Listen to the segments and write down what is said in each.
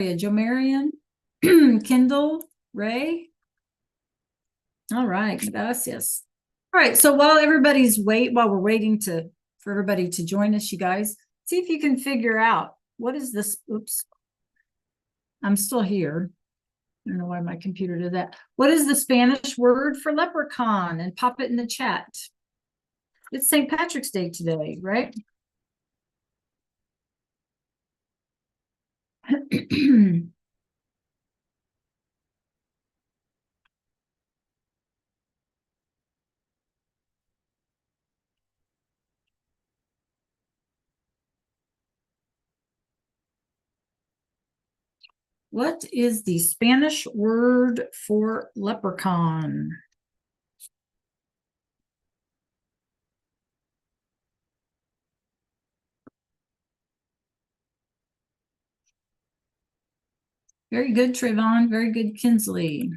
Joe Marion, Kendall, Ray. All right, gracias. All right, so while we're waiting for everybody to join us, you guys, see if you can figure out what is this. Oops, I'm still here. I don't know why my computer did that. What is the Spanish word for leprechaun? And pop it in the chat. It's St. Patrick's Day today, right? What is the Spanish word for leprechaun? Very good, Trayvon. Very good, Kinsley.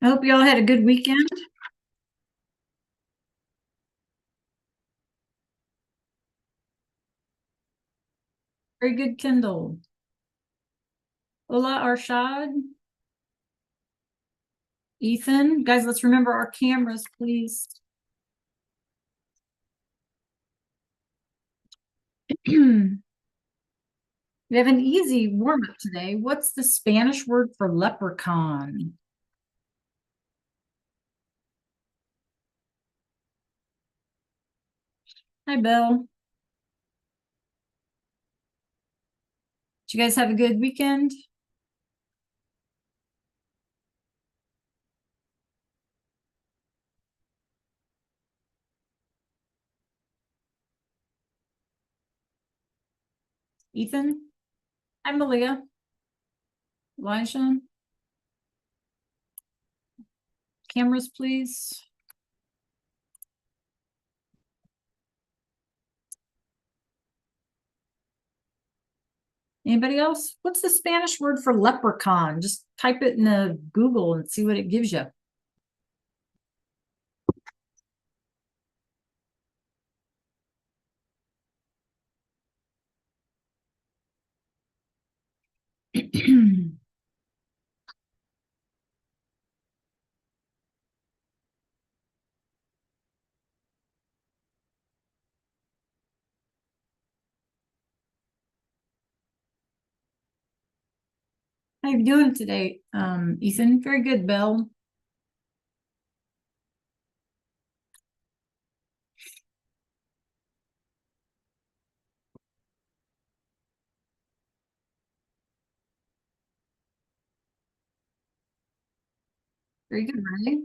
I hope you all had a good weekend. Very good, Kendall. Ola Arshad. Ethan. Guys, let's remember our cameras, please. We have an easy warm-up today. What's the Spanish word for leprechaun? Hi, Bill. Did you guys have a good weekend? Ethan? Hi, Malia. Elijah? Cameras, please. Anybody else? What's the Spanish word for leprechaun? Just type it in the Google and see what it gives you. How you doing today, Ethan? Very good, Bill. Very good, Ray.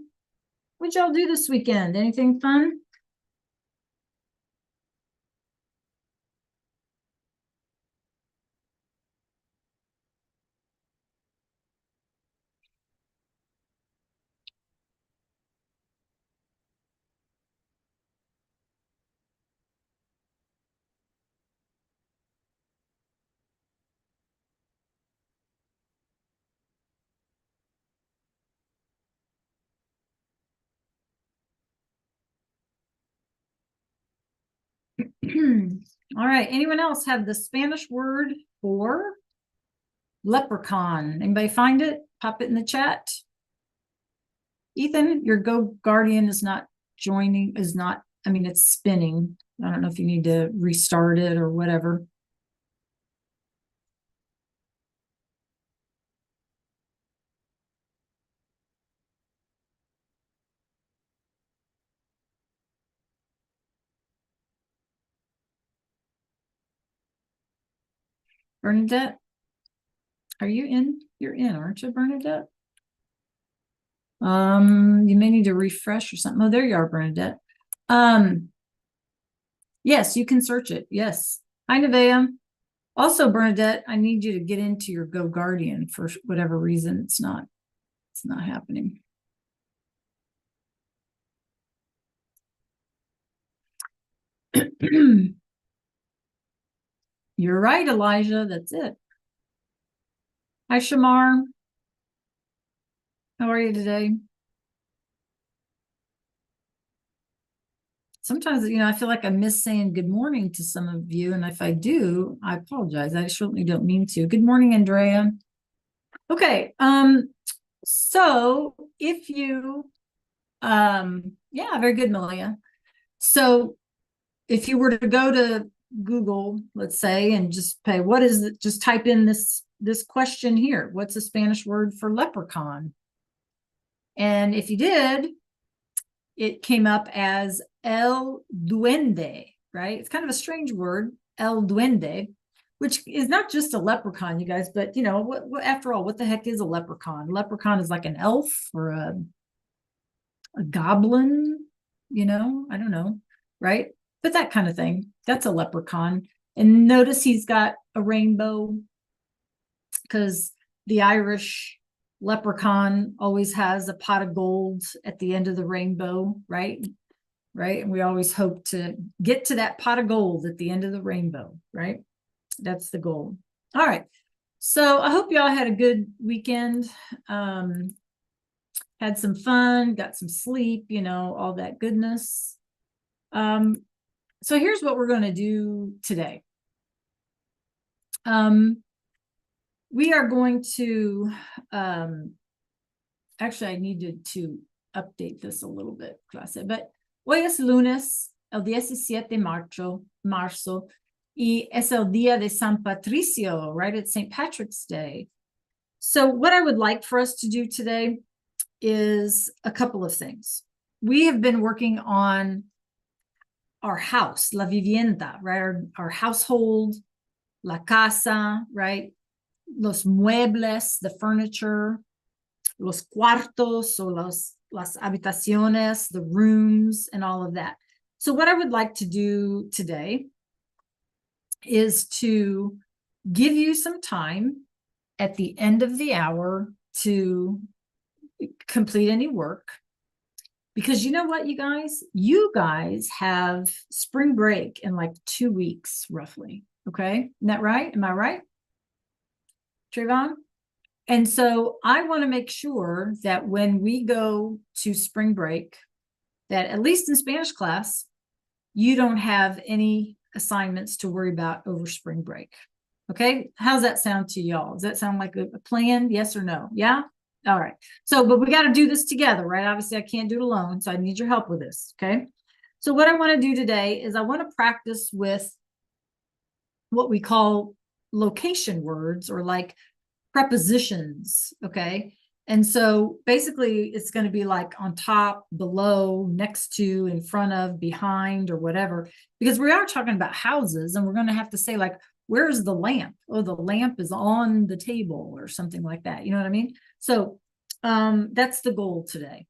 What'd y'all do this weekend? Anything fun? All right. Anyone else have the Spanish word for leprechaun? Anybody find it? Pop it in the chat. Ethan, your Go Guardian is not joining, it's spinning. I don't know if you need to restart it or whatever. Bernadette, are you in? You're in, aren't you, Bernadette? You may need to refresh or something. Oh, there you are, Bernadette. Yes, you can search it. Yes. Hi, Nevaeh. Also, Bernadette, I need you to get into your Go Guardian for whatever reason. It's not happening. You're right, Elijah. That's it. Hi, Shamar. How are you today? Sometimes, I feel like I miss saying good morning to some of you. And if I do, I apologize. I certainly don't mean to. Good morning, Andrea. Okay. So if you, yeah, very good, Malia. So if you were to go to Google, let's say, and just pay, what is it? Just type in this question here. What's the Spanish word for leprechaun? And if you did, it came up as el duende, right? It's kind of a strange word, el duende, which is not just a leprechaun, you guys, but after all, what the heck is a leprechaun? Leprechaun is like an elf or a goblin, I don't know, right? But that kind of thing. That's a leprechaun. And notice he's got a rainbow because the Irish leprechaun always has a pot of gold at the end of the rainbow, right? Right. And we always hope to get to that pot of gold at the end of the rainbow, right? That's the goal. All right. So I hope y'all had a good weekend. Had some fun, got some sleep, all that goodness. So here's what we're going to do today. We are going to, actually, I needed to update this a little bit, clase, but hoy es lunes, el 17 de marzo, y es el día de San Patricio, right? It's St. Patrick's Day. So what I would like for us to do today is a couple of things. We have been working on our house, la vivienda, right? Our household, la casa, right? Los muebles, the furniture, los cuartos, o las habitaciones, the rooms, and all of that. So what I would like to do today is to give you some time at the end of the hour to complete any work. Because you know what, you guys have spring break in like 2 weeks, roughly. Okay, isn't that right? Am I right, Trayvon? And so I want to make sure that when we go to spring break, that at least in Spanish class, you don't have any assignments to worry about over spring break. Okay, how's that sound to y'all? Does that sound like a plan? Yes or no? Yeah? All right. So, but we got to do this together, right? Obviously, I can't do it alone, so I need your help with this. Okay. So what I want to do today is I want to practice with what we call location words, or like prepositions. Okay. And so basically it's going to be like on top, below, next to, in front of, behind, or whatever, because we are talking about houses, and we're going to have to say, like, where's the lamp? Oh, the lamp is on the table, or something like that. You know what I mean? So that's the goal today.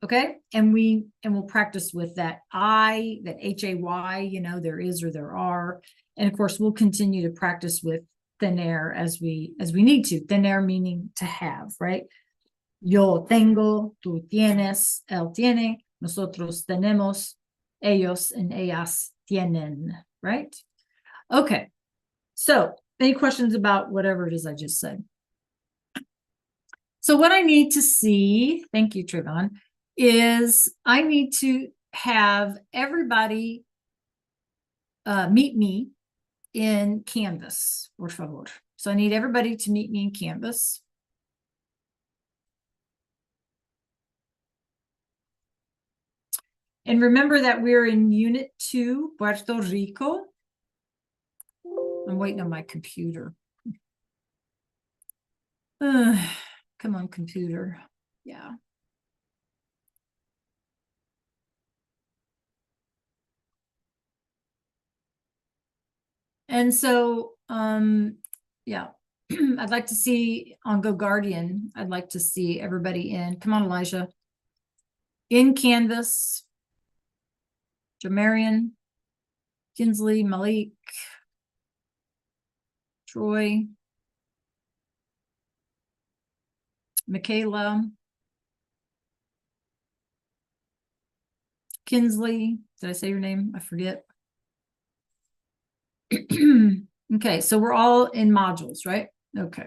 Okay. And we'll practice with that Hay, there is or there are. And of course, we'll continue to practice with tener as we need to. Tener meaning to have, right? Yo tengo, tú tienes, él tiene, nosotros tenemos, ellos and ellas tienen, right? Okay. So any questions about whatever it is I just said? So what I need to see, thank you, Trayvon, is I need to have everybody meet me in Canvas, por favor. So I need everybody to meet me in Canvas. And remember that we're in Unit 2, Puerto Rico. I'm waiting on my computer. Come on, computer. Yeah. And so, yeah, I'd like to see on Go Guardian, I'd like to see everybody in. Come on, Elijah. In Canvas. Jamarian, Kinsley, Malik, Troy, Michaela, Kinsley. Did I say your name? I forget. Okay, so we're all in modules, right? Okay.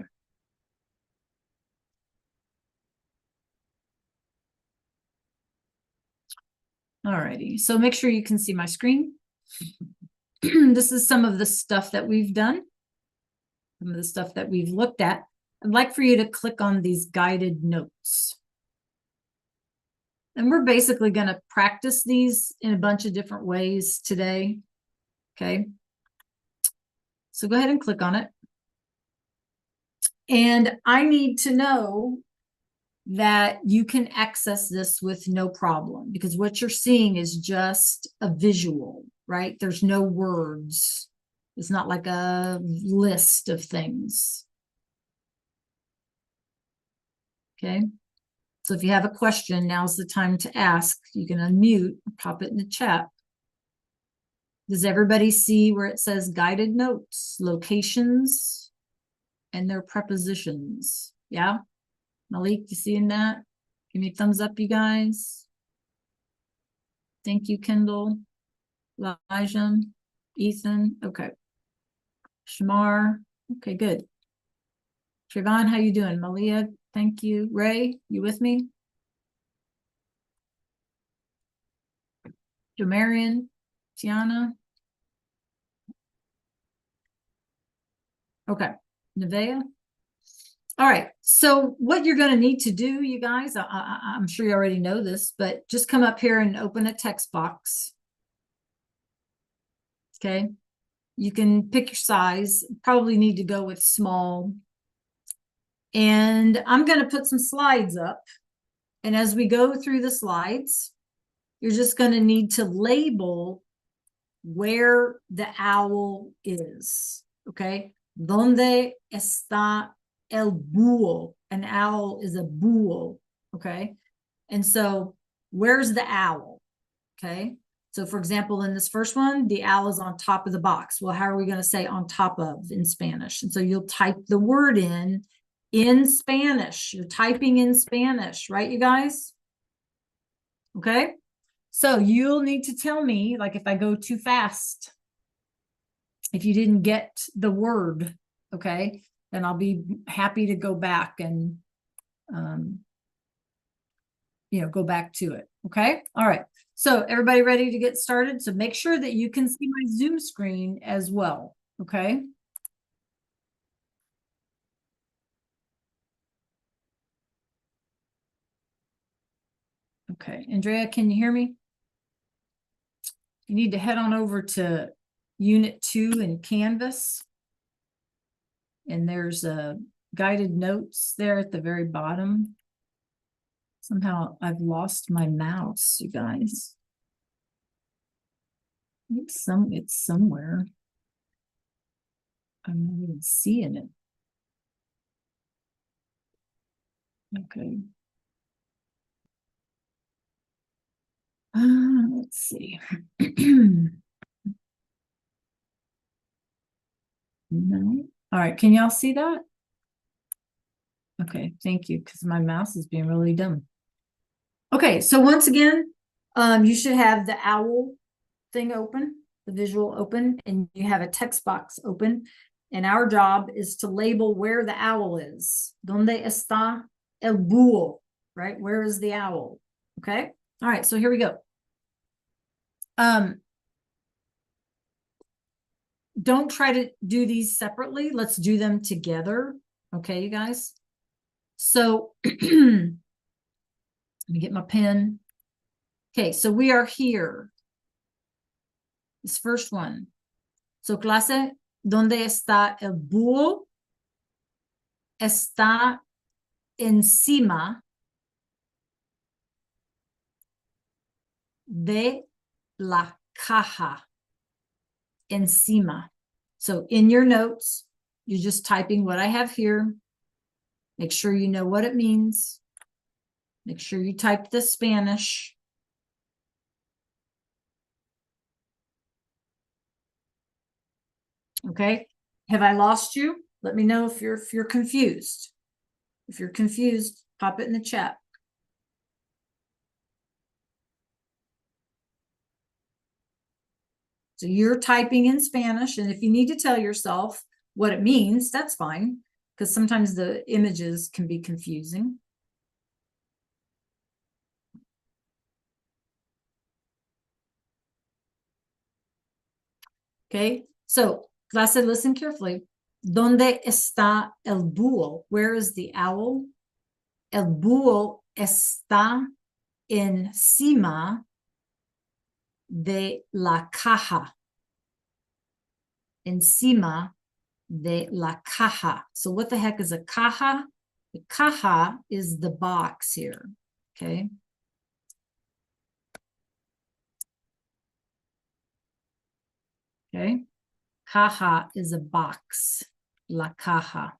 All righty. So make sure you can see my screen. This is some of the stuff that we've done. Some of the stuff that we've looked at. I'd like for you to click on these guided notes. And we're basically going to practice these in a bunch of different ways today. Okay. So go ahead and click on it. And I need to know that you can access this with no problem, because what you're seeing is just a visual, right? There's no words. It's not like a list of things. Okay. So if you have a question, now's the time to ask. You can unmute, pop it in the chat. Does everybody see where it says guided notes, locations, and their prepositions? Yeah? Malik, you seeing that? Give me a thumbs up, you guys. Thank you, Kendall, Elijah, Ethan. Okay. Shamar. Okay, good. Trayvon, how you doing? Malia, thank you. Ray, you with me? Jomarian, Tiana. Okay. Nevea. All right. So what you're going to need to do, you guys, I'm sure you already know this, but just come up here and open a text box. Okay. You can pick your size. Probably need to go with small. And I'm going to put some slides up. And as we go through the slides, you're just going to need to label where the owl is. Okay. ¿Dónde está el búho? An owl is a búho. Okay. And so where's the owl? Okay. So for example, in this first one, the owl is on top of the box. Well, how are we going to say on top of in Spanish? And so you'll type the word in Spanish. You're typing in Spanish, right, you guys? Okay. So you'll need to tell me, like if I go too fast, if you didn't get the word, okay, then I'll be happy to go back and, go back to it. Okay. All right. So everybody ready to get started? So make sure that you can see my Zoom screen as well. Okay. Okay. Andrea, can you hear me? You need to head on over to Unit 2 in Canvas. And there's a guided notes there at the very bottom. Somehow I've lost my mouse, you guys. It's somewhere. I'm not even seeing it. Okay. Let's see. No. All right. Can y'all see that? Okay. Thank you. Because my mouse is being really dumb. Okay. So once again, you should have the owl thing open, the visual open, and you have a text box open. And our job is to label where the owl is. ¿Dónde está el búho? Right? Where is the owl? Okay. All right. So here we go. Don't try to do these separately. Let's do them together. Okay, you guys. So let me get my pen. Okay, so we are here. This first one. So clase, ¿dónde está el búho? Está encima de la caja. Encima. So in your notes, you're just typing what I have here. Make sure you know what it means. Make sure you type the Spanish. Okay. Have I lost you? Let me know if you're confused. If you're confused, pop it in the chat. So you're typing in Spanish, and if you need to tell yourself what it means, that's fine, because sometimes the images can be confusing. Okay, so clase, listen carefully. ¿Dónde está el búho? Where is the owl? El búho está encima de la caja. Encima de la caja. So what the heck is a caja? The caja is the box here. Okay. Okay. Caja is a box. La caja.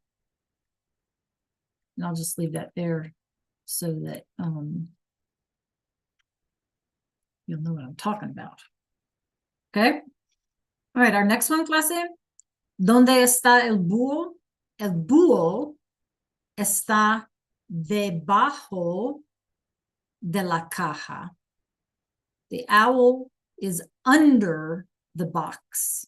And I'll just leave that there so that you'll know what I'm talking about. Okay. All right. Our next one, clase. ¿Dónde está el búho? El búho está debajo de la caja. The owl is under the box.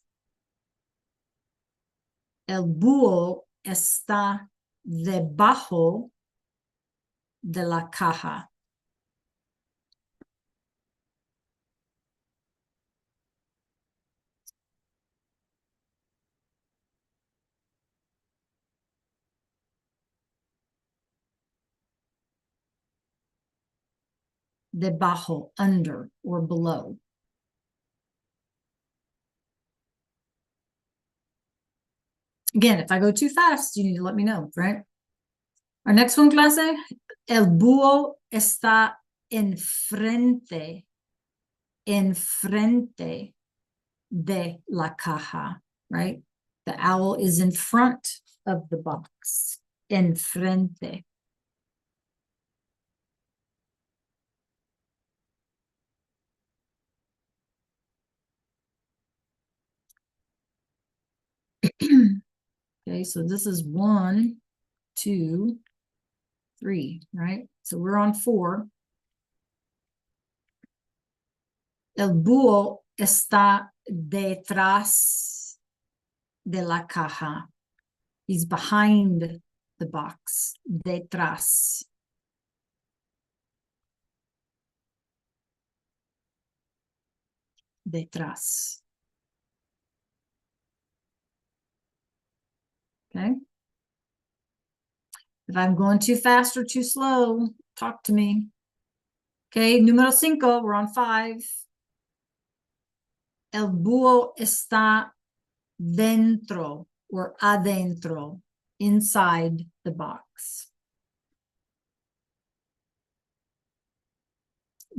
El búho está debajo de la caja. Debajo, under, or below. Again, if I go too fast, you need to let me know, right? Our next one, clase. El búho está enfrente de la caja, right? The owl is in front of the box. Enfrente. Okay, so this is 1, 2, 3, right? So we're on 4. El búho está detrás de la caja. He's behind the box. Detrás. Detrás. Okay. If I'm going too fast or too slow, talk to me. Okay, número 5, we're on 5. El búho está dentro or adentro, inside the box.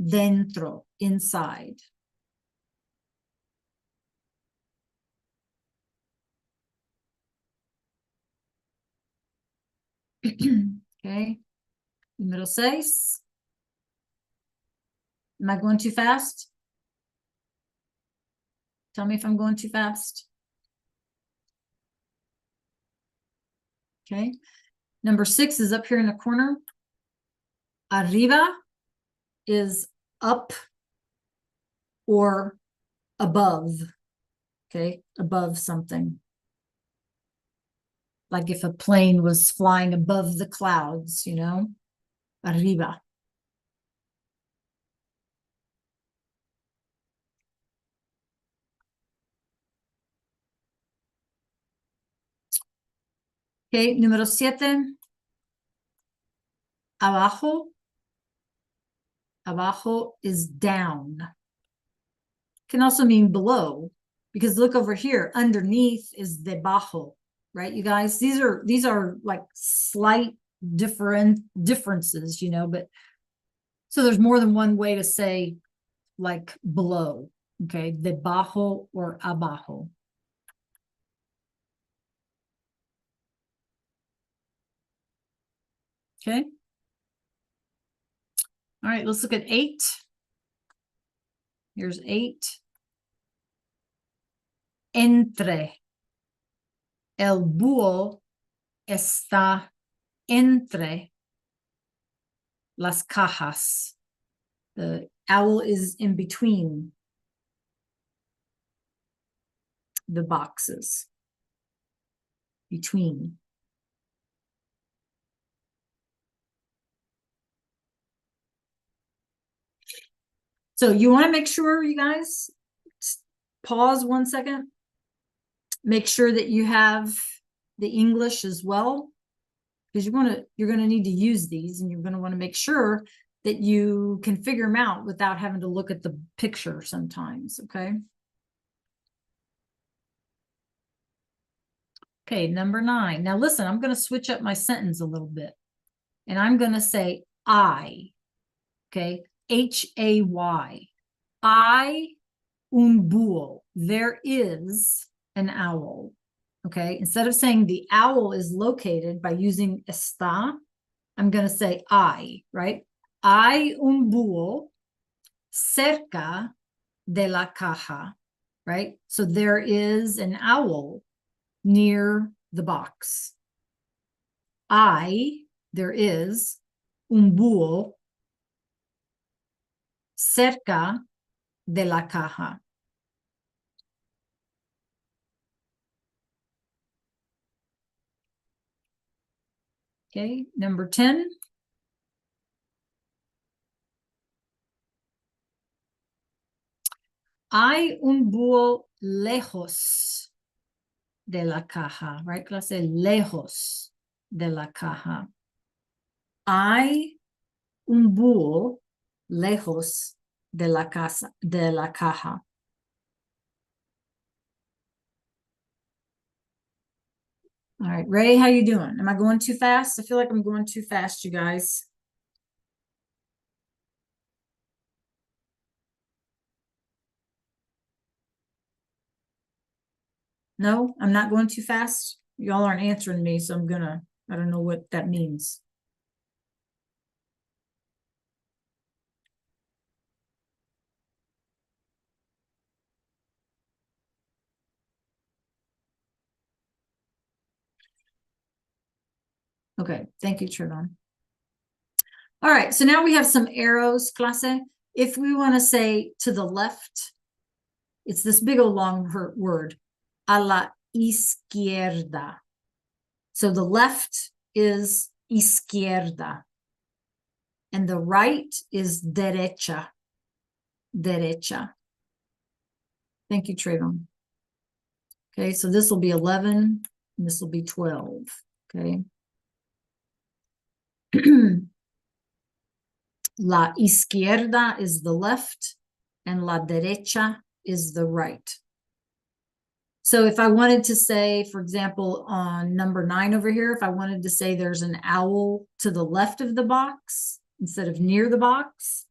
Dentro, inside. Okay, número 6. Am I going too fast? Tell me if I'm going too fast. Okay, number 6 is up here in the corner. Arriba is up or above. Okay, above something. Like if a plane was flying above the clouds, you know, arriba. Okay, número 7. Abajo. Abajo is down. Can also mean below, because look over here, underneath is debajo, right, you guys? These are like slight differences, you know, but so there's more than one way to say like below. Okay, debajo or abajo. Okay. All right, let's look at 8. Here's 8. Entre. El búho está entre las cajas. The owl is in between the boxes. Between. So you want to make sure, you guys, pause 1 second. make sure that you have the English as well, because you're gonna need to use these, and you're gonna want to make sure that you can figure them out without having to look at the picture sometimes. Okay. Okay, number 9. Now listen, I'm going to switch up my sentence a little bit, and I'm going to say I. Okay, Hay. I un búho. There is an owl. Okay, instead of saying the owl is located by using está, I'm going to say I, right? Hay un búho cerca de la caja, right? So there is an owl near the box. There is un búho cerca de la caja. Okay, number 10. Hay un búho lejos de la caja, right, clase? Lejos de la caja. Hay un búho lejos de la caja. All right, Ray, how you doing? Am I going too fast? I feel like I'm going too fast, you guys. No, I'm not going too fast. Y'all aren't answering me, so I don't know what that means. Okay, thank you, Trevon. All right, so now we have some arrows, clase. If we want to say to the left, it's this big old long word, a la izquierda. So the left is izquierda, and the right is derecha. Derecha. Thank you, Trayvon. Okay, so this will be 11, and this will be 12. Okay. La izquierda is the left, and la derecha is the right. So if I wanted to say, for example, on number 9 over here, if I wanted to say there's an owl to the left of the box instead of near the box,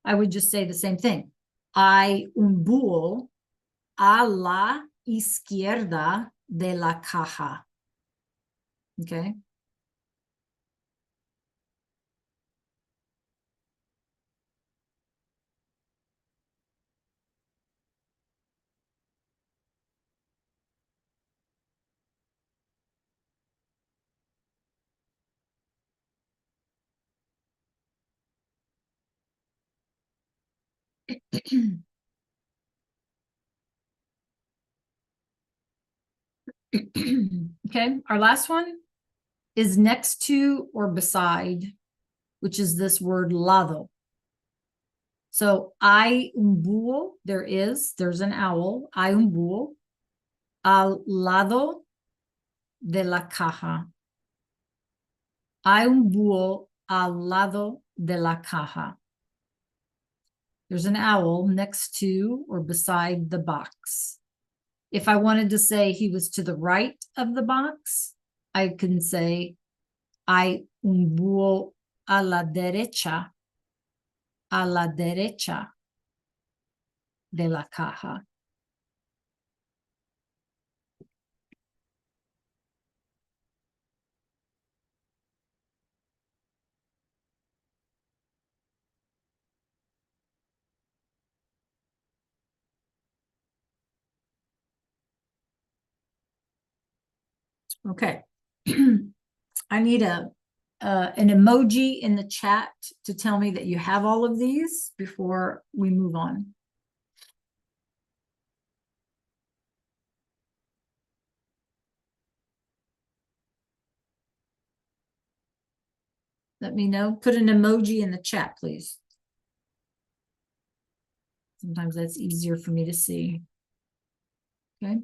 I would just say the same thing. Hay un búho a la izquierda de la caja. Okay. Okay, our last one is next to or beside, which is this word lado. So hay un búho, there's an owl, hay un búho al lado de la caja. Hay un búho al lado de la caja. There's an owl next to or beside the box. If I wanted to say he was to the right of the box, I can say hay un búho a la derecha de la caja. Okay. I need an emoji in the chat to tell me that you have all of these before we move on. Let me know. Put an emoji in the chat, please. Sometimes that's easier for me to see. Okay.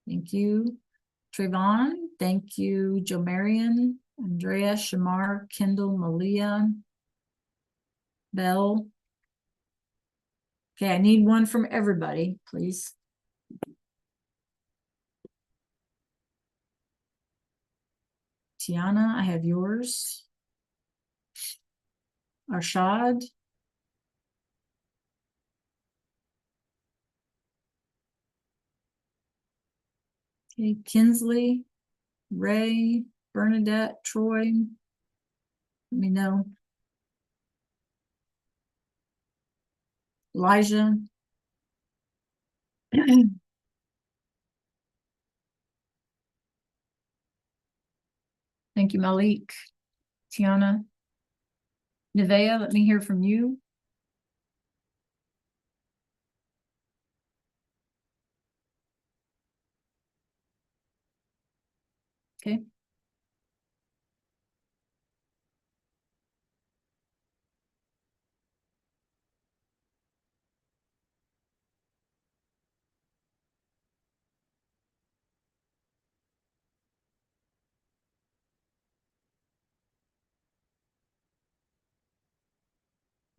Thank you. Trayvon, thank you. Jo Marion, Andrea, Shamar, Kendall, Malia, Belle. Okay, I need one from everybody, please. Tiana, I have yours. Arshad. Okay, Kinsley, Ray, Bernadette, Troy. Let me know. Elijah. Thank you, Malik. Tiana. Nevea, let me hear from you. Okay.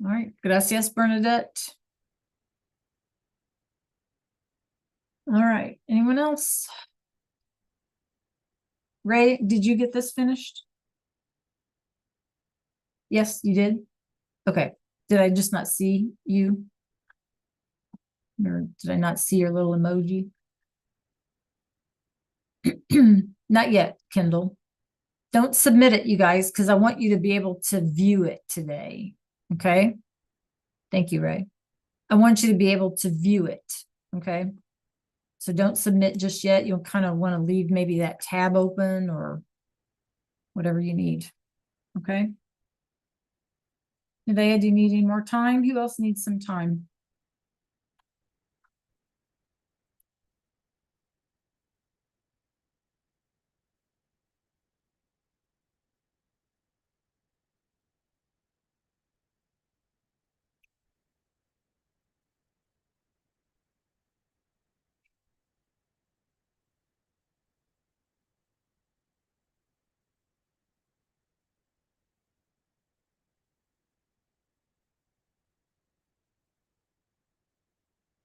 All right. Gracias, Bernadette. All right. Anyone else? Ray, did you get this finished? Yes, you did. Okay. Did I just not see you? Or did I not see your little emoji? Not yet, Kendall. Don't submit it, you guys, because I want you to be able to view it today. Okay. Thank you, Ray. I want you to be able to view it. Okay. So don't submit just yet. You'll kind of want to leave maybe that tab open or whatever you need. Okay. Nevaeh, do you need any more time? Who else needs some time?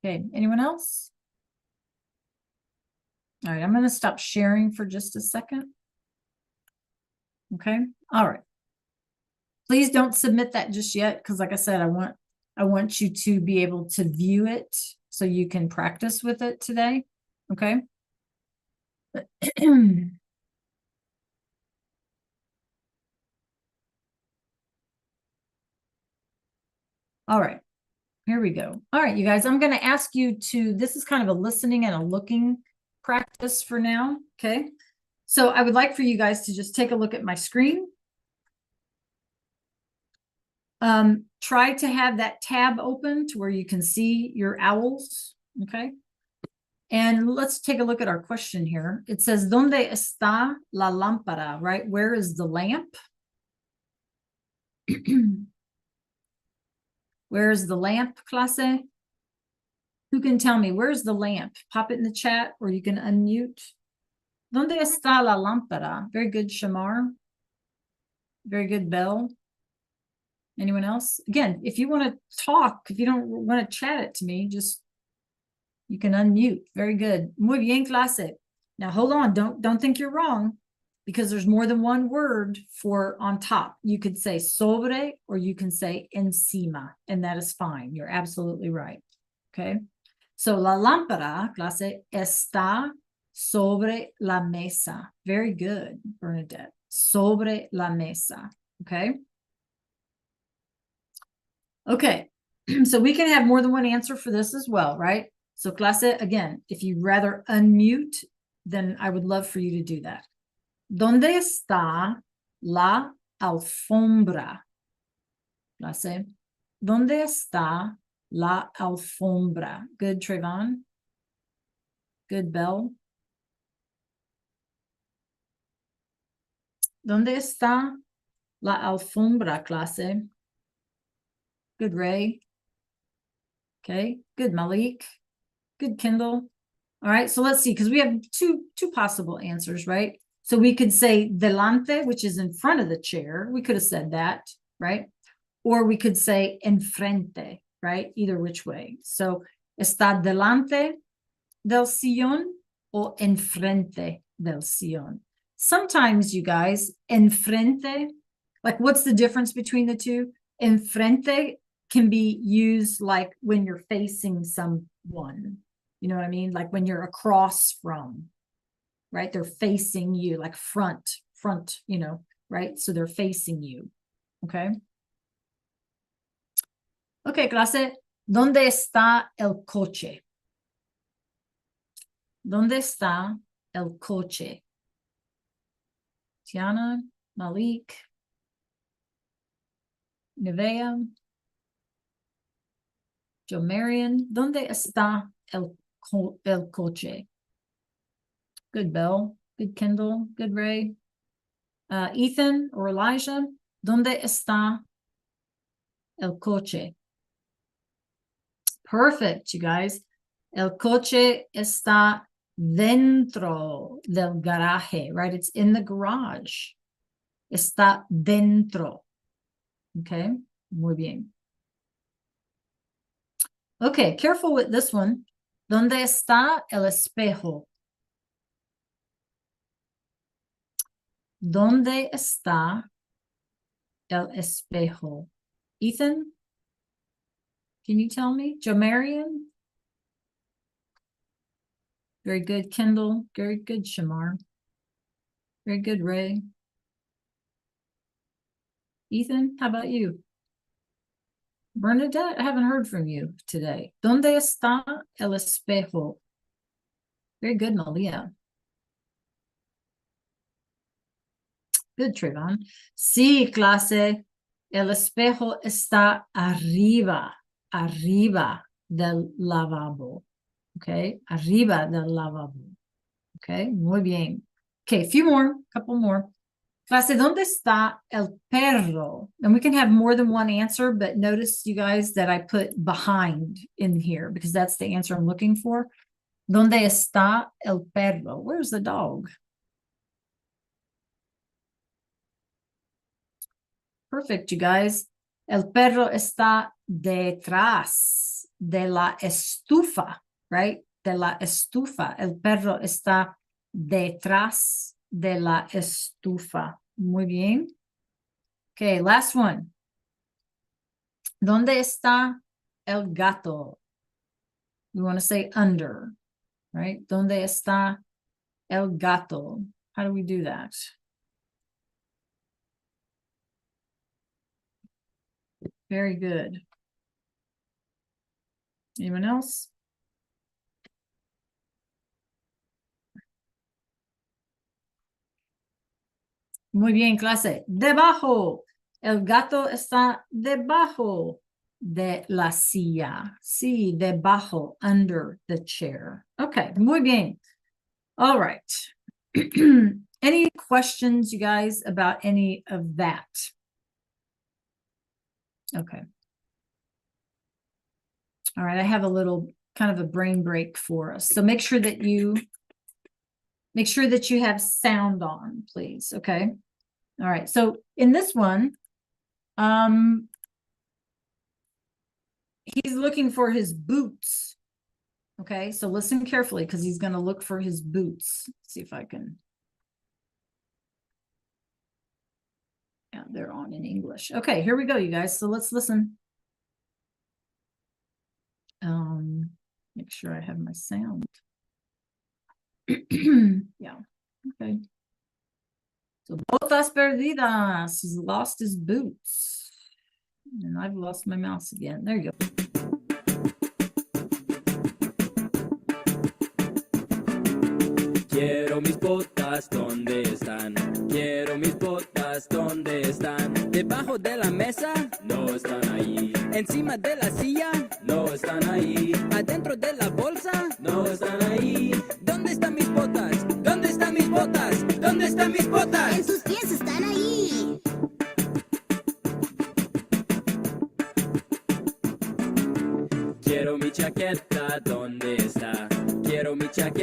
Okay. Anyone else? All right. I'm going to stop sharing for just a second. Okay. All right. Please don't submit that just yet, because like I said, I want you to be able to view it so you can practice with it today. Okay. All right. Here we go. All right, you guys, I'm going to ask you to, this is kind of a listening and a looking practice for now. Okay. So I would like for you guys to just take a look at my screen. Try to have that tab open to where you can see your owls. Okay. And let's take a look at our question here. It says, ¿Dónde está la lámpara? Right? Where is the lamp? Where is the lamp, clase? Who can tell me where's the lamp? Pop it in the chat or you can unmute. ¿Dónde está la lámpara? Very good, Shamar. Very good, Belle. Anyone else? Again, if you want to talk, if you don't want to chat it to me, just you can unmute. Very good. Muy bien, clase. Now hold on. Don't think you're wrong, because there's more than one word for on top. You could say sobre or you can say encima, and that is fine. You're absolutely right. Okay. So la lámpara, clase, está sobre la mesa. Very good, Bernadette. Sobre la mesa. Okay. Okay. So we can have more than one answer for this as well, right? So clase, again, if you'd rather unmute, then I would love for you to do that. ¿Dónde está la alfombra? Clase. ¿Dónde está la alfombra? Good, Trayvon. Good, Belle. ¿Dónde está la alfombra, clase? Good, Ray. Okay. Good, Malik. Good, Kendall. All right, so let's see, because we have two possible answers, right? So we could say delante, which is in front of the chair. We could have said that, right? Or we could say enfrente, right? Either which way. So está delante del sillón o enfrente del sillón. Sometimes, you guys, enfrente, like what's the difference between the two? Enfrente can be used like when you're facing someone. You know what I mean? Like when you're across from, right? They're facing you, like front, you know, right? So they're facing you, okay? Okay, clase, ¿dónde está el coche? ¿Dónde está el coche? Tiana, Malik, Nevea, Joe Marion, ¿dónde está el coche? Good, Bell. Good, Kendall. Good, Ray. Ethan or Elijah, ¿dónde está el coche? Perfect, you guys. El coche está dentro del garaje, right? It's in the garage. Está dentro. Okay, muy bien. Okay, careful with this one. ¿Dónde está el espejo? ¿Dónde está el espejo? Ethan, can you tell me? Jamarian? Very good, Kendall. Very good, Shamar. Very good, Ray. Ethan, how about you? Bernadette, I haven't heard from you today. ¿Dónde está el espejo? Very good, Malia. Good, Trayvon. Sí, clase. El espejo está arriba del lavabo. Okay, arriba del lavabo. Okay, muy bien. Okay, a few more, couple more. Clase, ¿dónde está el perro? And we can have more than one answer, but notice, you guys, that I put behind in here because that's the answer I'm looking for. ¿Dónde está el perro? Where's the dog? Perfect, you guys. El perro está detrás de la estufa, right? De la estufa. El perro está detrás de la estufa. Muy bien. Okay, last one. ¿Dónde está el gato? We want to say under, right? ¿Dónde está el gato? How do we do that? Very good. Anyone else? Muy bien, clase. Debajo. El gato está debajo de la silla. Sí, debajo, under the chair. Okay, muy bien. All right. Any questions, you guys, about any of that? Okay. All right, I have a little kind of a brain break for us. So make sure that you have sound on, please. Okay. All right. So in this one, he's looking for his boots. Okay, so listen carefully because he's going to look for his boots. Let's see if I can. Yeah, they're on in English. Okay, here we go, you guys. So let's listen. Make sure I have my sound. Yeah, okay. So botas perdidas. He's lost his boots. And I've lost my mouse again. There you go. Quiero mis botas, ¿dónde están? Quiero mis botas, ¿dónde están? Debajo de la mesa, no están ahí. Encima de la silla, no están ahí. Adentro de la bolsa, no están ahí. ¿Dónde están mis botas? ¿Dónde están mis botas? ¿Dónde están mis botas? En sus pies están ahí. Quiero mi chaqueta, ¿dónde está? Quiero mi chaqueta.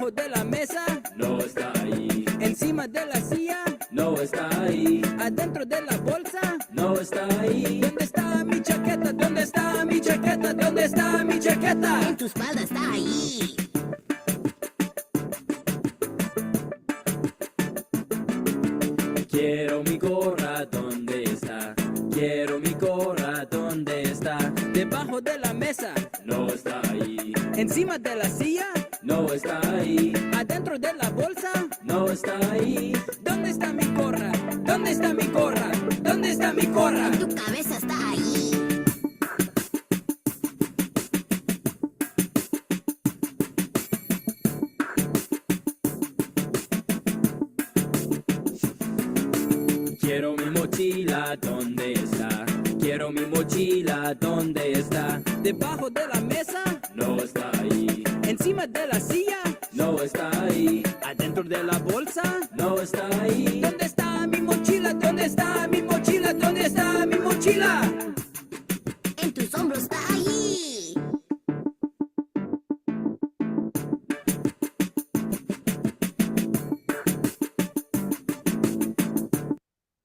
Debajo de la mesa, no está ahí. Encima de la silla, no está ahí. Adentro de la bolsa, no está ahí. ¿Dónde está mi chaqueta? ¿Dónde está mi chaqueta? ¿Dónde está mi chaqueta? En tu espalda está ahí. Quiero mi gorra, ¿dónde está? Quiero mi gorra, ¿dónde está? Debajo de la mesa, no está ahí. Encima de la silla, no está ahí. Adentro de la bolsa, no está ahí. ¿Dónde está mi gorra? ¿Dónde está mi gorra? ¿Dónde está mi gorra? En tu cabeza está ahí. Quiero mi mochila, ¿dónde está? Quiero mi mochila, ¿dónde está? Debajo de la mesa, no está ahí. Encima de la silla, no está ahí. Adentro de la bolsa, no está ahí. ¿Dónde está mi mochila? ¿Dónde está mi mochila? ¿Dónde está mi mochila? En tus hombros está ahí.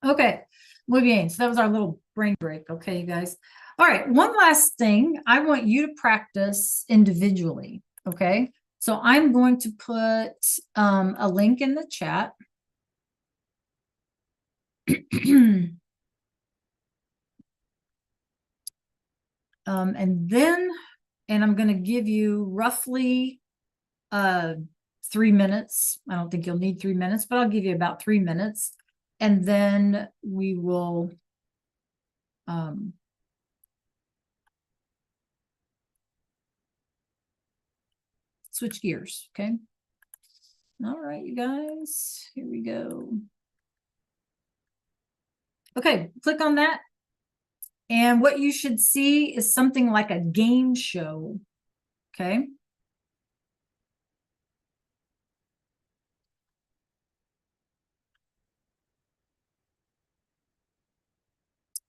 Okay, muy bien. So that was our little brain break. Okay, you guys. All right, one last thing. I want you to practice individually. Okay, so I'm going to put a link in the chat. And I'm going to give you roughly 3 minutes. I don't think you'll need 3 minutes, but I'll give you about 3 minutes. And then we will switch gears. Okay. All right, you guys, here we go. Okay, click on that. And what you should see is something like a game show. Okay.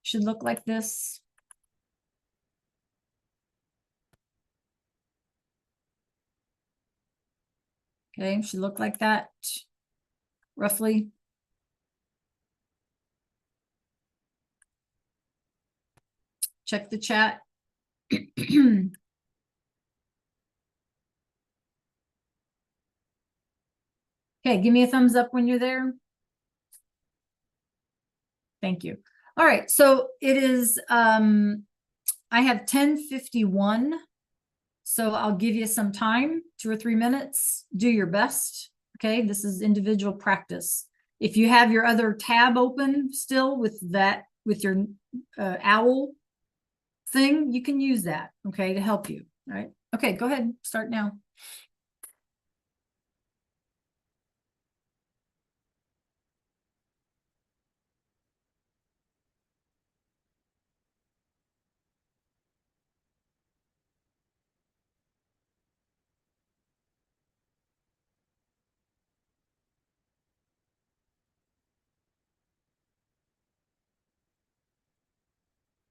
Should look like this. Okay, should look like that, roughly. Check the chat. Okay, give me a thumbs up when you're there. Thank you. All right, so it is, I have 10:51. So I'll give you some time, 2 or 3 minutes, do your best. Okay, this is individual practice. If you have your other tab open still with that, with your owl thing, you can use that, okay, to help you. All right, okay, go ahead, start now.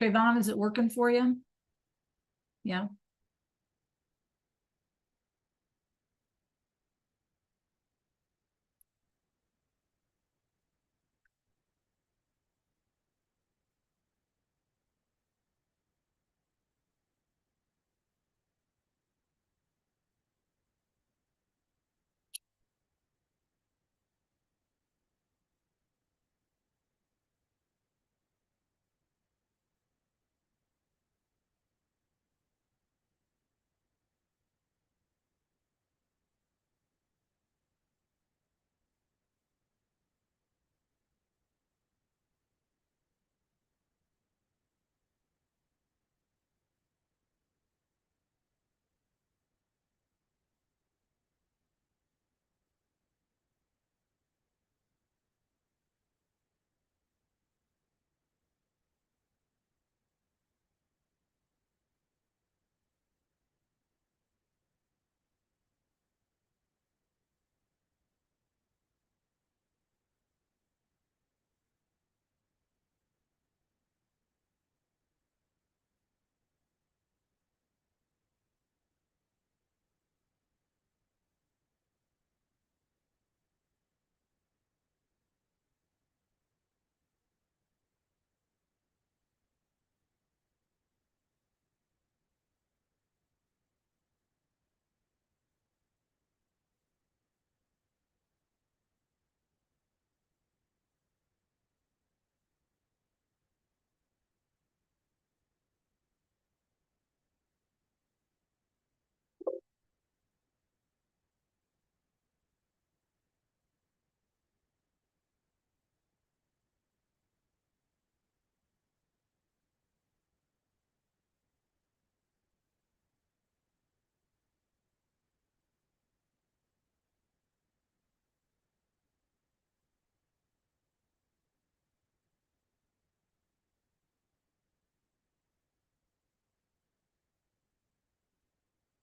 Okay, Vaughn, is it working for you? Yeah.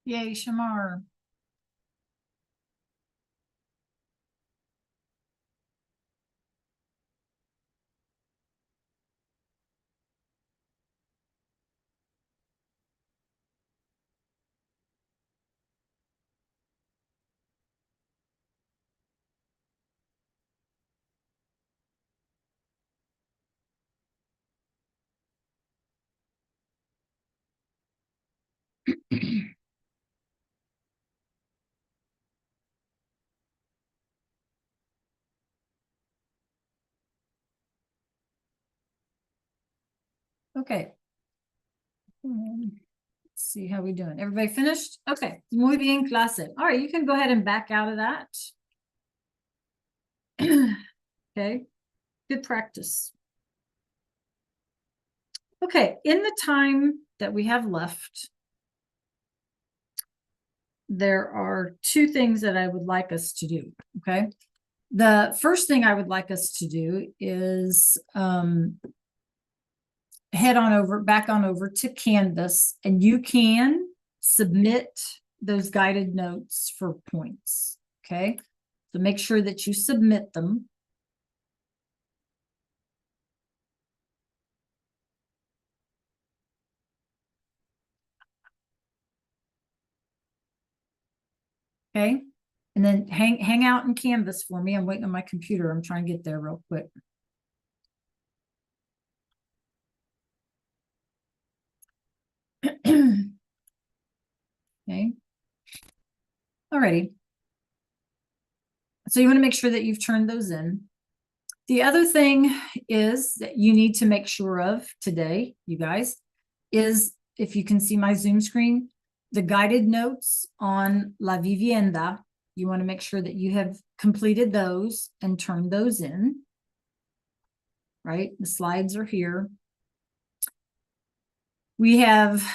Yay, Shamar. Okay. Let's see how we doing. Everybody finished? Okay. Muy bien, clase. All right, you can go ahead and back out of that. Okay. Good practice. Okay, in the time that we have left, there are two things that I would like us to do, okay? The first thing I would like us to do is head on over, back on over to Canvas, and you can submit those guided notes for points, okay? So make sure that you submit them. Okay, and then hang out in Canvas for me. I'm waiting on my computer. I'm trying to get there real quick. Okay. Alrighty. So you want to make sure that you've turned those in. The other thing is that you need to make sure of today, you guys, is if you can see my Zoom screen, the guided notes on La Vivienda, you want to make sure that you have completed those and turned those in. Right? The slides are here. We have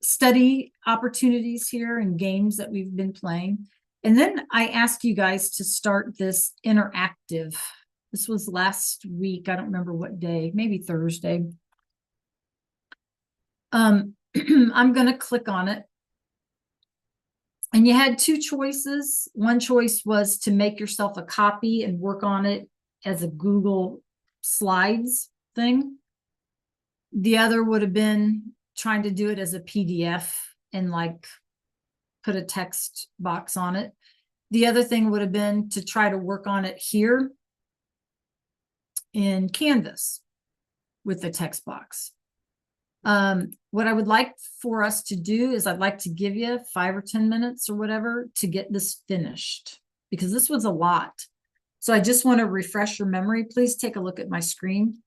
study opportunities here and games that we've been playing. And then I asked you guys to start this interactive. This was last week. I don't remember what day, maybe Thursday. I'm going to click on it. And you had two choices. One choice was to make yourself a copy and work on it as a Google Slides thing. The other would have been trying to do it as a PDF and like put a text box on it. The other thing would have been to try to work on it here in Canvas with the text box. What I would like for us to do is I'd like to give you 5 or 10 minutes or whatever to get this finished, because this was a lot. So I just want to refresh your memory. Please take a look at my screen.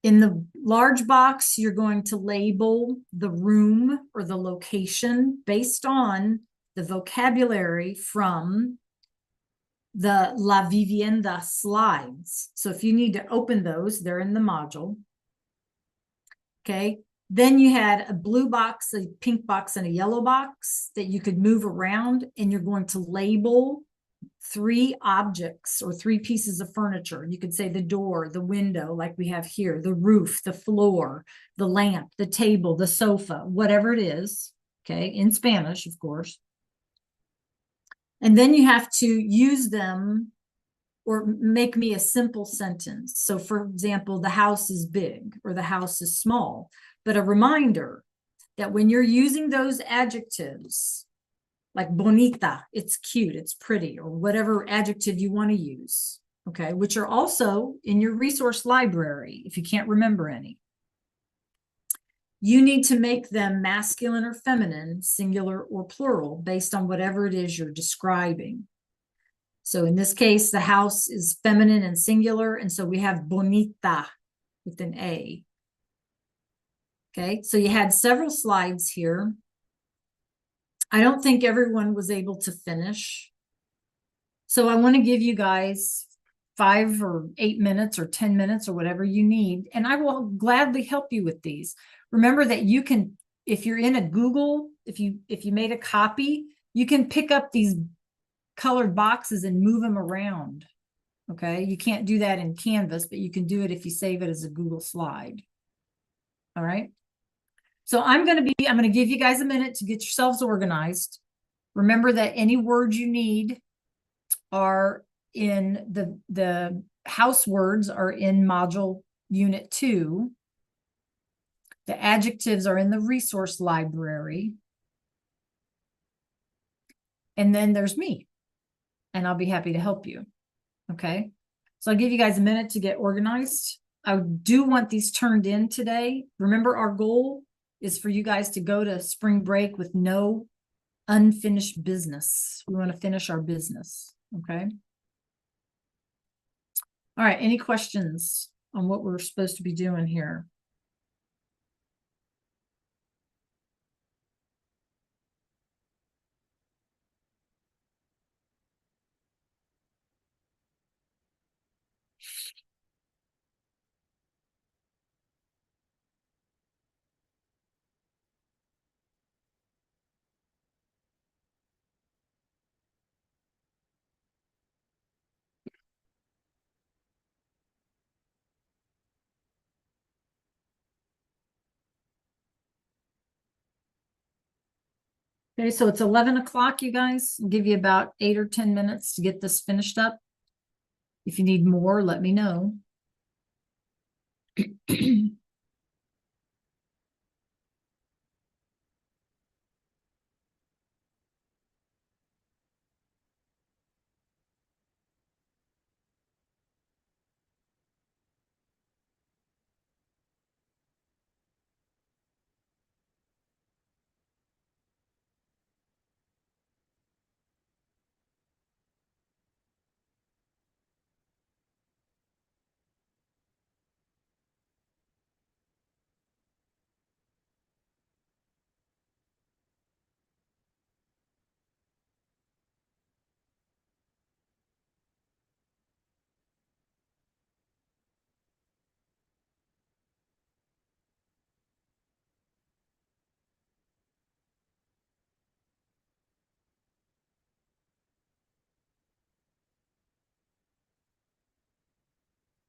In the large box, you're going to label the room or the location based on the vocabulary from the La Vivienda slides. So if you need to open those, they're in the module. Okay. Then you had a blue box, a pink box, and a yellow box that you could move around, and you're going to label 3 objects or 3 pieces of furniture. You could say the door, the window, like we have here, the roof, the floor, the lamp, the table, the sofa, whatever it is. Okay. In Spanish, of course. And then you have to use them or make me a simple sentence. So for example, the house is big or the house is small, but a reminder that when you're using those adjectives, like bonita, it's cute, it's pretty, or whatever adjective you want to use, okay, which are also in your resource library if you can't remember any. You need to make them masculine or feminine, singular or plural, based on whatever it is you're describing. So in this case, the house is feminine and singular, and so we have bonita with an A. Okay, so you had several slides here. I don't think everyone was able to finish. So I want to give you guys 5 or 8 minutes or 10 minutes or whatever you need, and I will gladly help you with these. Remember that you can, if you're in a Google, if you made a copy, you can pick up these colored boxes and move them around. Okay, you can't do that in Canvas, but you can do it if you save it as a Google slide. All right. So I'm going to give you guys a minute to get yourselves organized. Remember that any words you need are in the house words are in module unit 2. The adjectives are in the resource library. And then there's me, and I'll be happy to help you. Okay. So I'll give you guys a minute to get organized. I do want these turned in today. Remember, our goal is for you guys to go to spring break with no unfinished business. We want to finish our business. Okay. All right. Any questions on what we're supposed to be doing here? Okay, so it's 11 o'clock, you guys. I'll give you about 8 or 10 minutes to get this finished up. If you need more, let me know.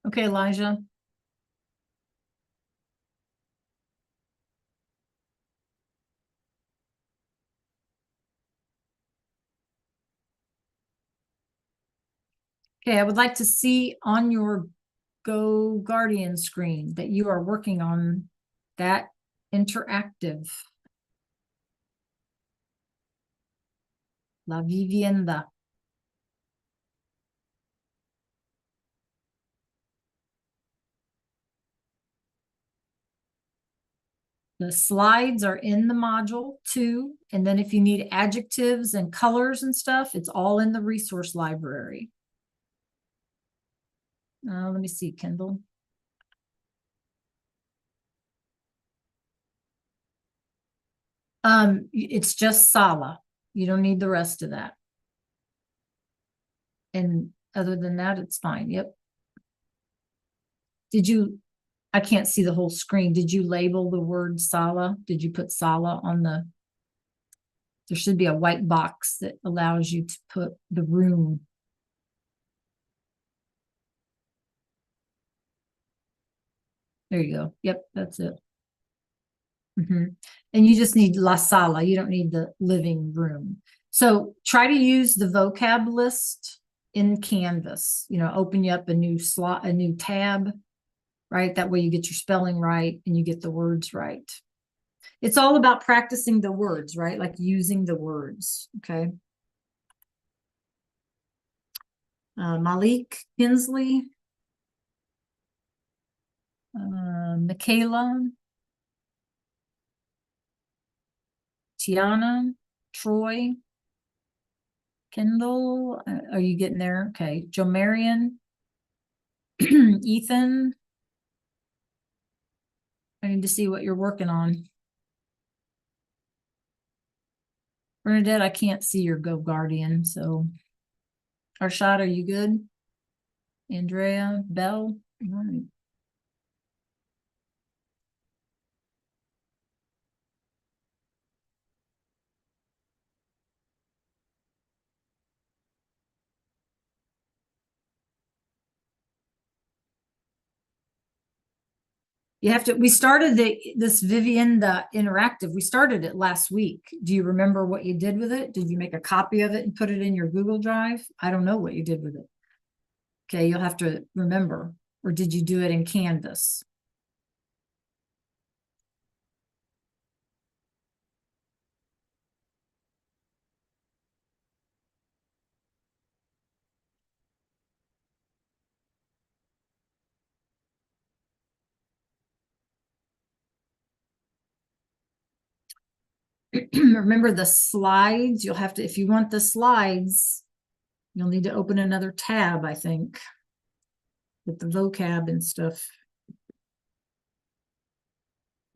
Okay, Elijah. Okay, I would like to see on your Go Guardian screen that you are working on that interactive. La vivienda. The slides are in the module 2, and then if you need adjectives and colors and stuff, it's all in the resource library. Let me see, Kendall. It's just Sala. You don't need the rest of that. And other than that, it's fine. Yep. I can't see the whole screen. Did you label the word Sala? Did you put Sala on there should be a white box that allows you to put the room. There you go. Yep, that's it. And you just need La Sala. You don't need the living room. So try to use the vocab list in Canvas. Open you up a new slot, a new tab, right? That way you get your spelling right and you get the words right. It's all about practicing the words, right? Like using the words. Okay. Malik Kinsley. Michaela. Tiana. Troy. Kendall. Are you getting there? Okay. Joe Marion. Ethan. I need to see what you're working on. Bernadette, I can't see your Go Guardian, so. Arshad, are you good? Andrea, Bell, all right. You have to, we started this Vivian, the interactive, we started it last week. Do you remember what you did with it? Did you make a copy of it and put it in your Google Drive? I don't know what you did with it. Okay, you'll have to remember. Or did you do it in Canvas? Remember the slides, you'll have to, if you want the slides, you'll need to open another tab, I think. With the vocab and stuff.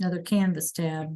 Another Canvas tab.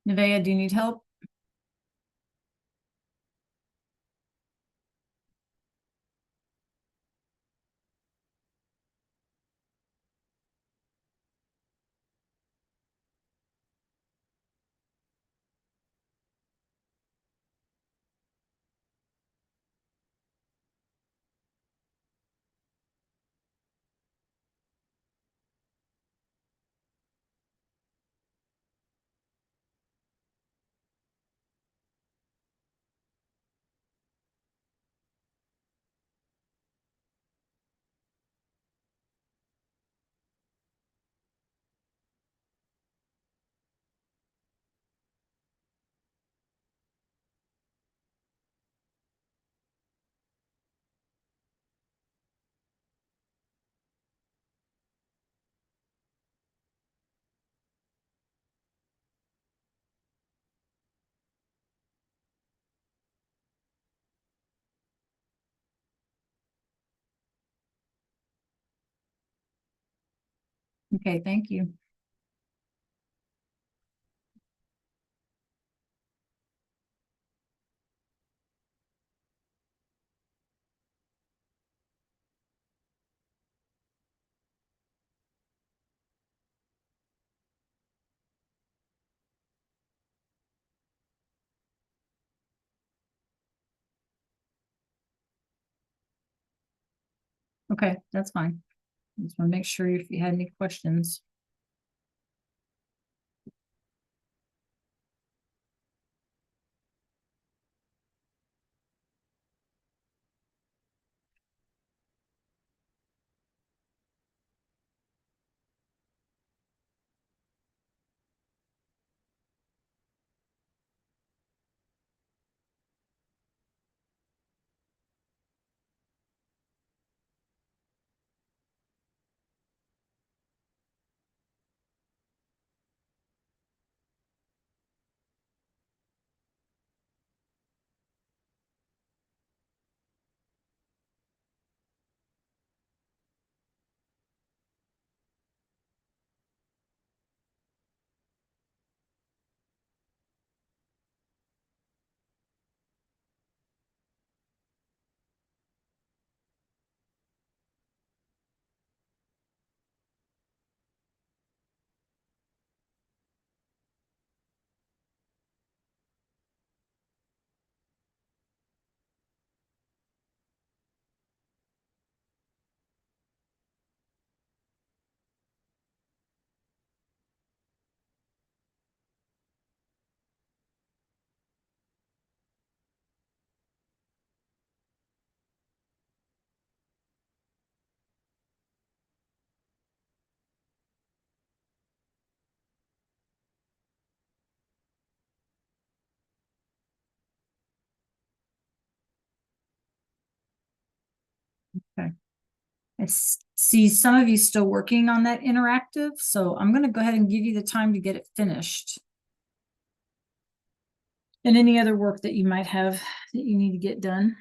Nevaeh, do you need help? Okay, thank you. Okay, that's fine. Just want to make sure if you had any questions. See some of you still working on that interactive, so I'm gonna go ahead and give you the time to get it finished. And any other work that you might have that you need to get done.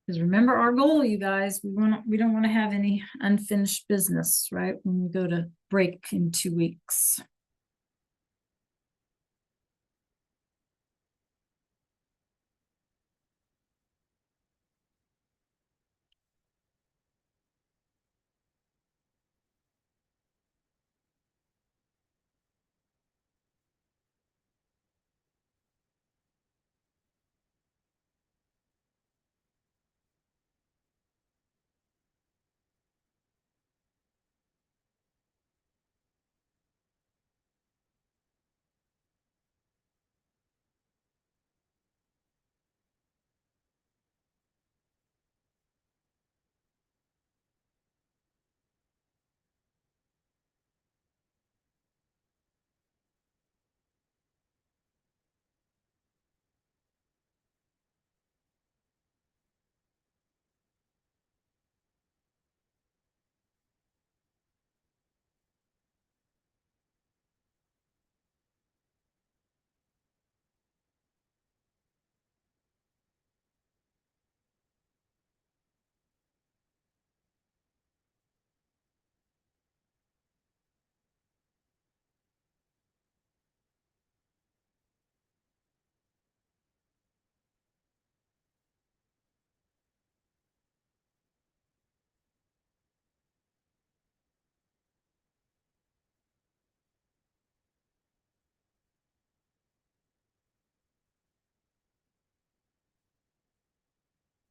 Because remember our goal, you guys, we don't want to have any unfinished business, right? When we go to break in 2 weeks.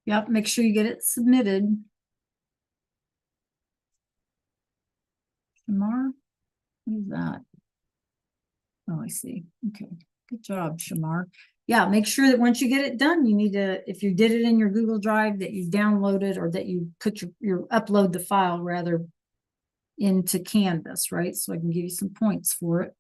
Yep, make sure you get it submitted. Shamar, who's that? Oh, I see. Okay, good job, Shamar. Yeah, make sure that once you get it done, you need to, if you did it in your Google Drive, that you downloaded or that you put your upload the file rather into Canvas, right? So I can give you some points for it.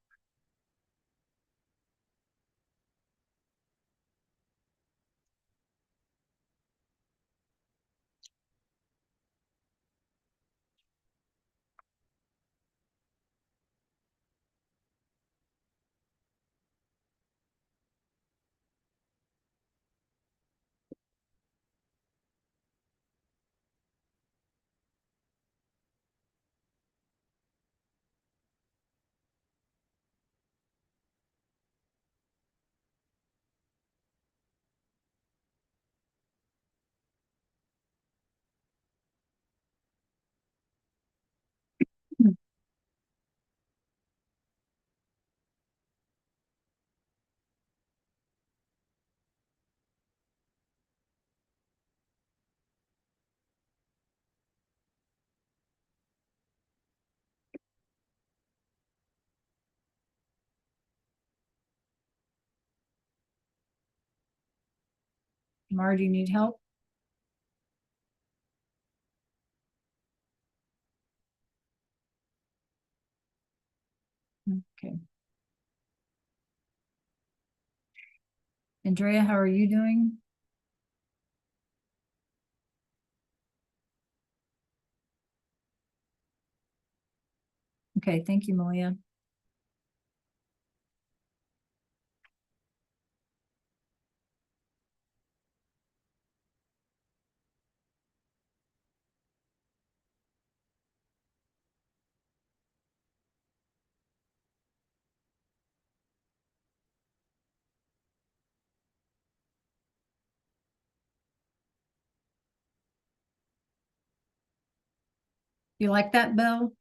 Mara, do you need help? Okay. Andrea, how are you doing? Okay, thank you, Malia. You like that, Bill?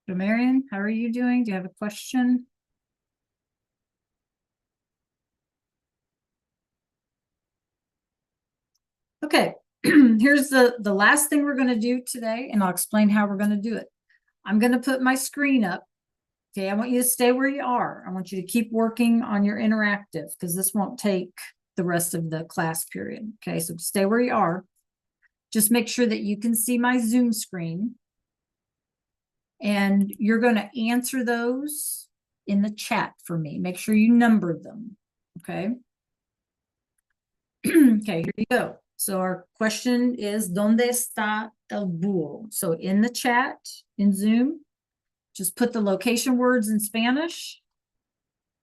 So Marion, how are you doing? Do you have a question? Okay, here's the last thing we're gonna do today, and I'll explain how we're gonna do it. I'm gonna put my screen up. Okay, I want you to stay where you are. I want you to keep working on your interactive because this won't take the rest of the class period. Okay, so stay where you are. Just make sure that you can see my Zoom screen. And you're going to answer those in the chat for me. Make sure you number them. Okay. Okay, here you go. So our question is, ¿Dónde está el búho? So in the chat, in Zoom, just put the location words in Spanish.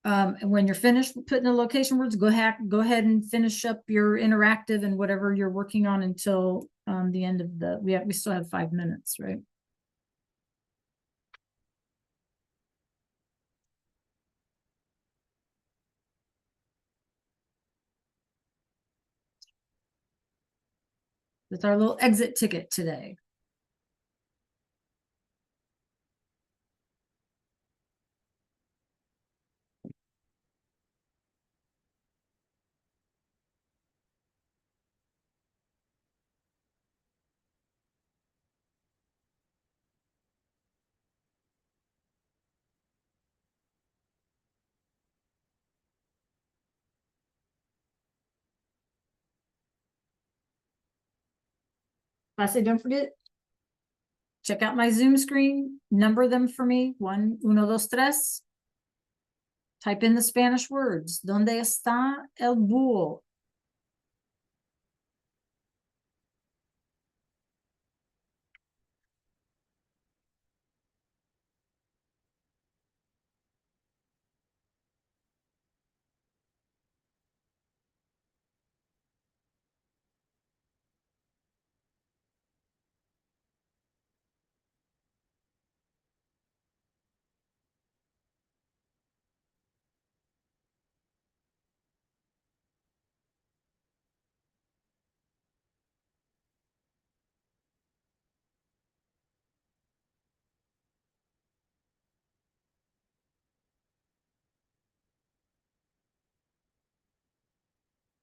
And when you're finished putting the location words, go ahead and finish up your interactive and whatever you're working on until the end of the, we still have 5 minutes, right? With our little exit ticket today. Lastly, don't forget, check out my Zoom screen, number them for me, 1, 1, 2, 3. Type in the Spanish words. ¿Dónde está el búho?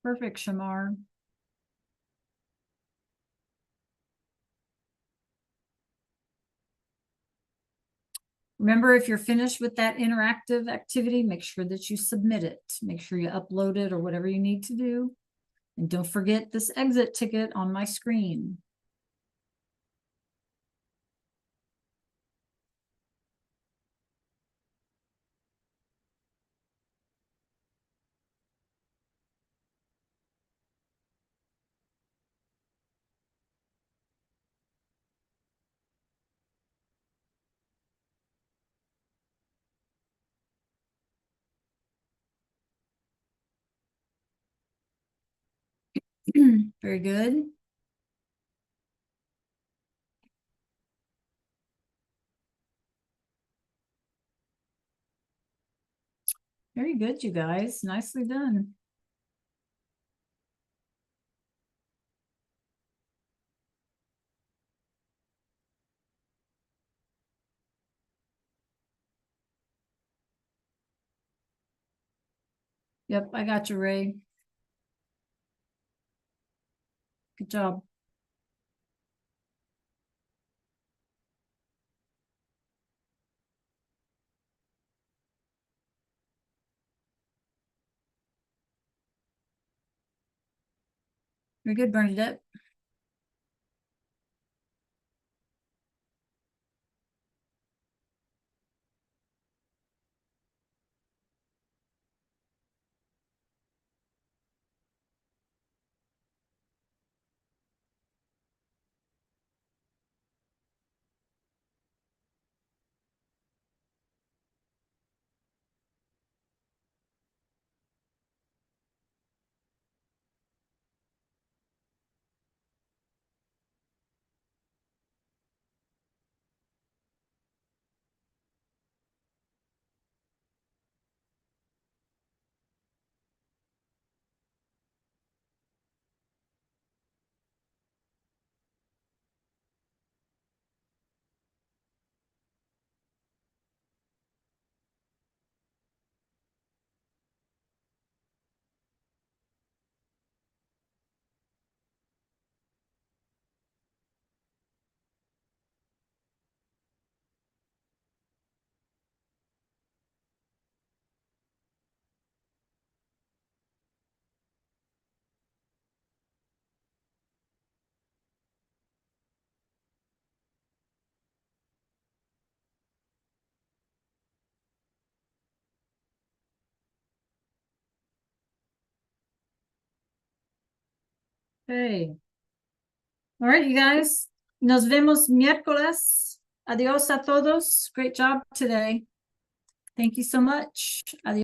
Perfect, Shamar. Remember, if you're finished with that interactive activity, make sure that you submit it. Make sure you upload it or whatever you need to do. And don't forget this exit ticket on my screen. Very good. Very good, you guys. Nicely done. Yep, I got you, Ray. Good job. Very good, Bernadette. Okay. All right, you guys. Nos vemos miércoles. Adios a todos. Great job today. Thank you so much. Adios.